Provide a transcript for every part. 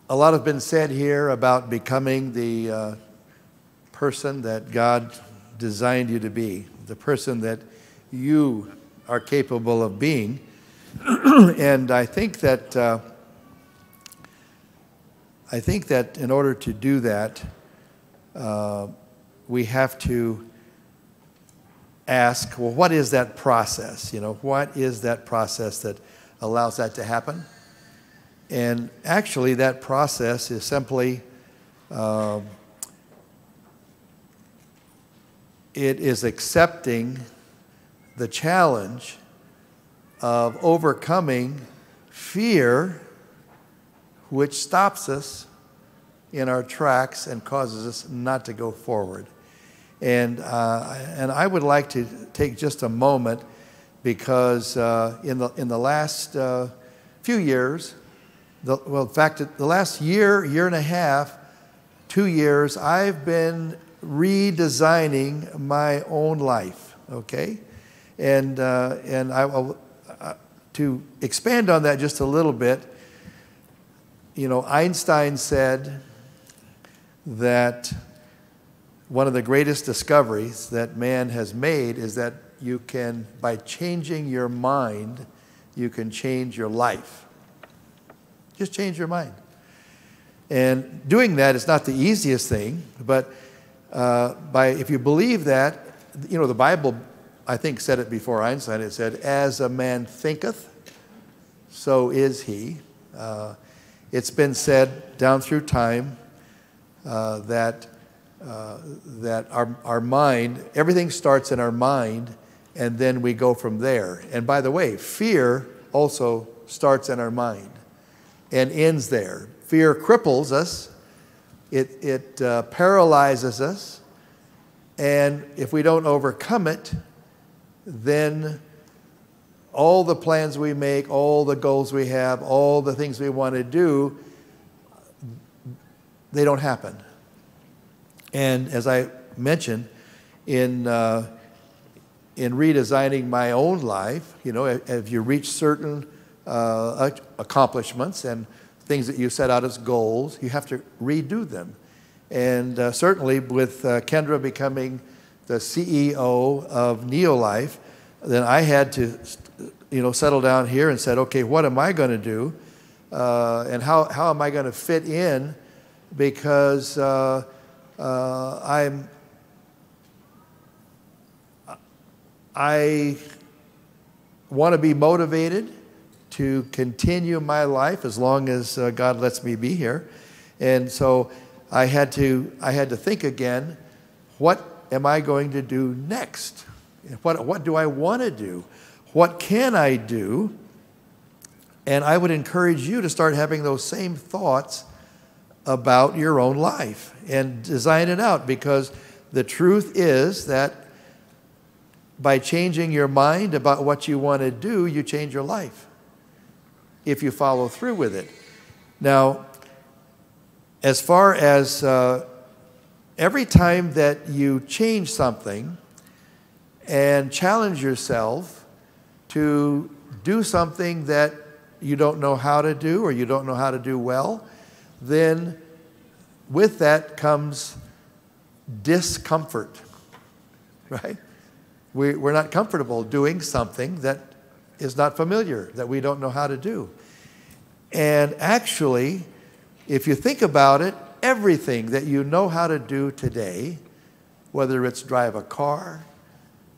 A lot has been said here about becoming the person that God designed you to be, the person that you are capable of being. And I think that in order to do that, we have to ask, well, what is that process? You know, what is that process that allows that to happen? And actually, that process is simply, it is accepting the challenge of overcoming fear, which stops us in our tracks and causes us not to go forward. And I would like to take just a moment, because in the last few years, in fact, the last year and a half, 2 years, I've been redesigning my own life. Okay, and I will, to expand on that just a little bit. You know, Einstein said that one of the greatest discoveries that man has made is that you can, by changing your mind, you can change your life. Just change your mind. And doing that is not the easiest thing, but if you believe that, you know, the Bible, I think, said it before Einstein. It said, as a man thinketh, so is he. It's been said down through time that our mind, everything starts in our mind, and then we go from there. And by the way, fear also starts in our mind and ends there. Fear cripples us. It paralyzes us. And if we don't overcome it, then all the plans we make, all the goals we have, all the things we want to do, they don't happen. And as I mentioned, in redesigning my own life, you know, if you reach certain accomplishments and things that you set out as goals, you have to redo them. And certainly with Kendra becoming the CEO of NeoLife, then I had to, you know, settle down here and said, okay, what am I going to do? And how am I going to fit in? Because I want to be motivated to continue my life as long as God lets me be here. And so I had to think again, what am I going to do next? What do I want to do? What can I do? And I would encourage you to start having those same thoughts about your own life and design it out, because the truth is that by changing your mind about what you want to do, you change your life if you follow through with it. Now, as far as every time that you change something and challenge yourself to do something that you don't know how to do or you don't know how to do well, then with that comes discomfort, right? We're not comfortable doing something that is not familiar, that we don't know how to do. And actually, if you think about it, everything that you know how to do today, whether it's drive a car,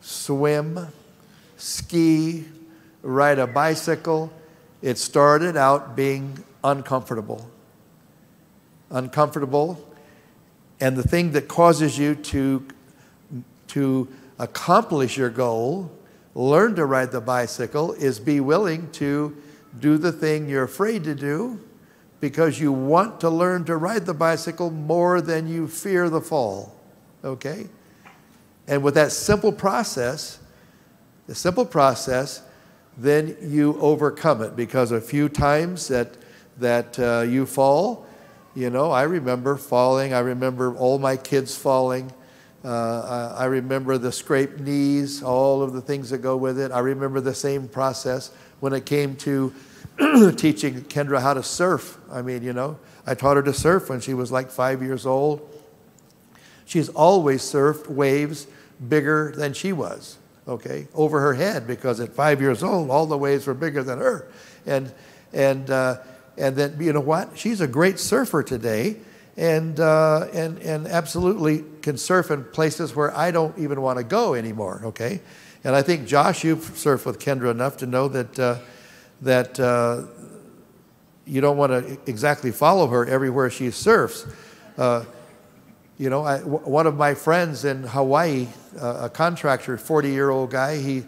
swim, ski, ride a bicycle, it started out being uncomfortable. Uncomfortable. And the thing that causes you to accomplish your goal, learn to ride the bicycle, is be willing to do the thing you're afraid to do, because you want to learn to ride the bicycle more than you fear the fall, okay? And with that simple process, then you overcome it, because a few times that you fall, you know, I remember falling. I remember all my kids falling. I remember the scraped knees, all of the things that go with it. I remember the same process when it came to teaching Kendra how to surf. I mean, you know, I taught her to surf when she was like 5 years old. She's always surfed waves bigger than she was, okay, over her head, because at 5 years old, all the waves were bigger than her. And then, you know what? She's a great surfer today, and absolutely can surf in places where I don't even want to go anymore, okay? And I think, Josh, you've surfed with Kendra enough to know that you don't want to exactly follow her everywhere she surfs. You know, one of my friends in Hawaii, a contractor, 40-year-old guy,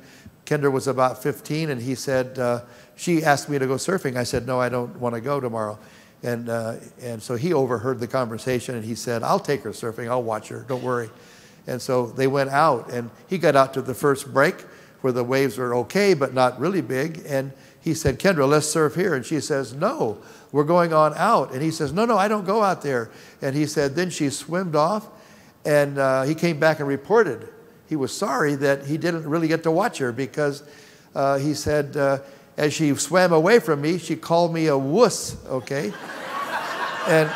Kendra was about 15, and he said, she asked me to go surfing. I said, no, I don't want to go tomorrow. And so he overheard the conversation, and he said, I'll take her surfing. I'll watch her. Don't worry. And so they went out, and he got out to the first break where the waves were okay, but not really big. And he said, Kendra, let's surf here. And she says, no, we're going on out. And he says, no, I don't go out there. And he said, then she swam off, and he came back and reported. He was sorry that he didn't really get to watch her, because he said, as she swam away from me, she called me a wuss, okay? And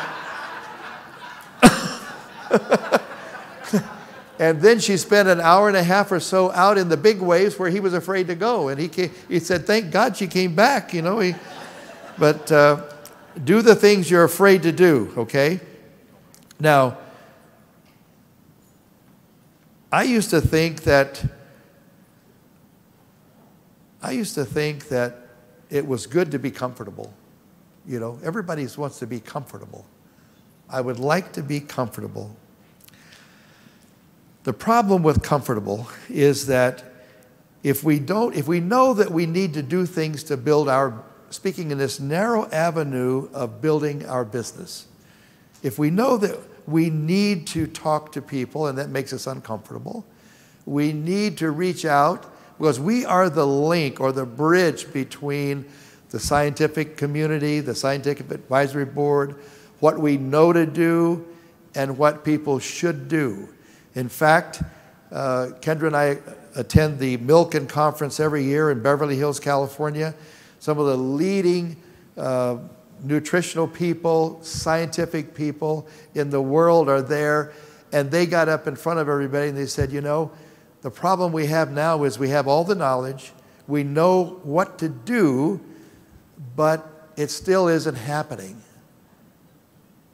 and then she spent an hour and a half or so out in the big waves where he was afraid to go. And he said, thank God she came back, you know. But do the things you're afraid to do, okay? Now, I used to think that it was good to be comfortable. You know, everybody wants to be comfortable. I would like to be comfortable. The problem with comfortable is that if we know that we need to do things to build speaking in this narrow avenue of building our business, if we know that we need to talk to people and that makes us uncomfortable, we need to reach out, because we are the link or the bridge between the scientific community, the scientific advisory board, what we know to do, and what people should do. In fact, Kendra and I attend the Milken Conference every year in Beverly Hills, California. Some of the leading nutritional people, scientific people in the world are there, and they got up in front of everybody and they said, you know, the problem we have now is we have all the knowledge, we know what to do, but it still isn't happening.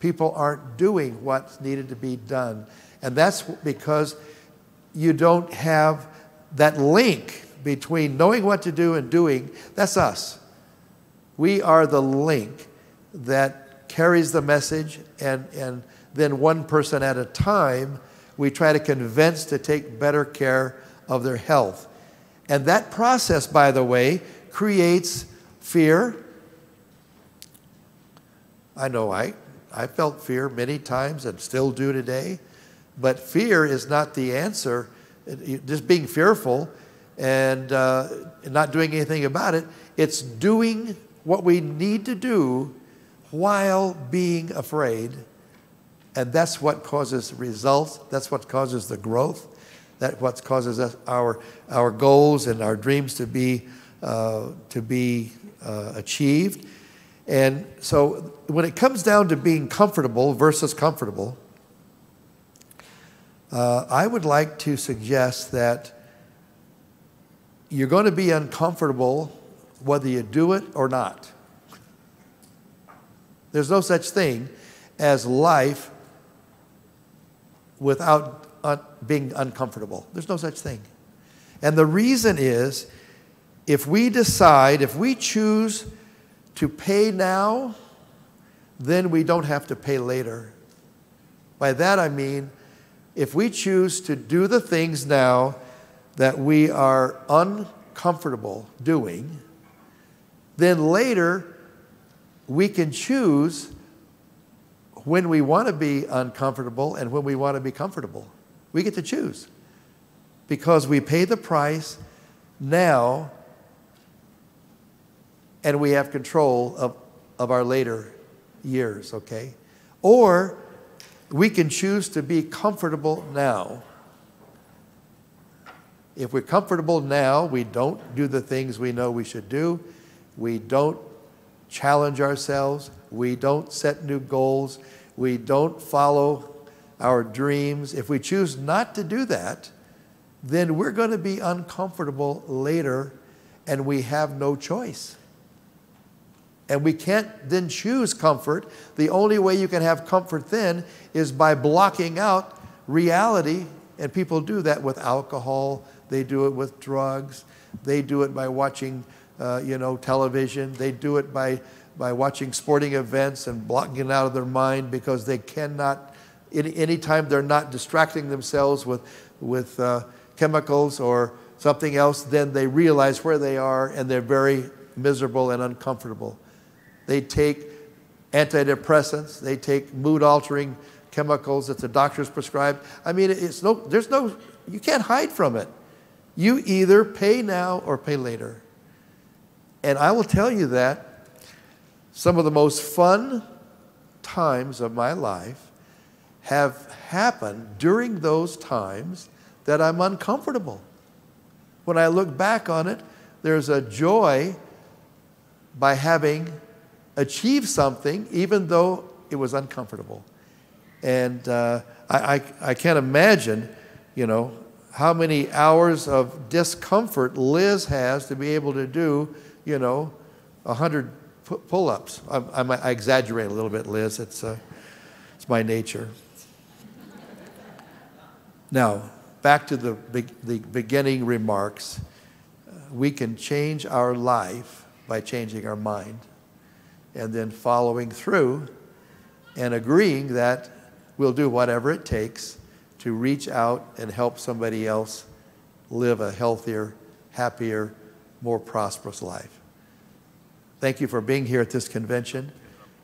People aren't doing what's needed to be done. And that's because you don't have that link between knowing what to do and doing. That's us. We are the link that carries the message, and then one person at a time, we try to convince to take better care of their health. And that process, by the way, creates fear. I know I felt fear many times and still do today. But fear is not the answer. Just being fearful and not doing anything about it, it's doing what we need to do while being afraid. And that's what causes results. That's what causes the growth. That's what causes us, our goals and our dreams to be achieved. And so when it comes down to being comfortable versus comfortable, I would like to suggest that you're going to be uncomfortable whether you do it or not. There's no such thing as life without being uncomfortable. There's no such thing. And the reason is, if we choose to pay now, then we don't have to pay later. By that I mean, if we choose to do the things now that we are uncomfortable doing, then later we can choose when we want to be uncomfortable and when we want to be comfortable. We get to choose, because we pay the price now and we have control of our later years, okay? Or we can choose to be comfortable now. If we're comfortable now, we don't do the things we know we should do. We don't challenge ourselves. We don't set new goals. We don't follow our dreams. If we choose not to do that, then we're going to be uncomfortable later, and we have no choice. And we can't then choose comfort. The only way you can have comfort then is by blocking out reality, and people do that with alcohol. They do it with drugs. They do it by watching television. They do it by watching sporting events and blocking it out of their mind because they cannot, anytime they're not distracting themselves with chemicals or something else, then they realize where they are and they're very miserable and uncomfortable. They take antidepressants. They take mood-altering chemicals that the doctors prescribe. I mean, you can't hide from it. You either pay now or pay later. And I will tell you that some of the most fun times of my life have happened during those times that I'm uncomfortable. When I look back on it, there's a joy by having achieved something, even though it was uncomfortable. And I can't imagine, how many hours of discomfort Liz has to be able to do, 100 pull-ups. I exaggerate a little bit, Liz. It's my nature. Now, back to the beginning remarks. We can change our life by changing our mind, and then following through and agreeing that we'll do whatever it takes to reach out and help somebody else live a healthier, happier, more prosperous life. Thank you for being here at this convention.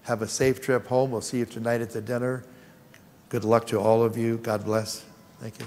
Have a safe trip home. We'll see you tonight at the dinner. Good luck to all of you. God bless. Thank you.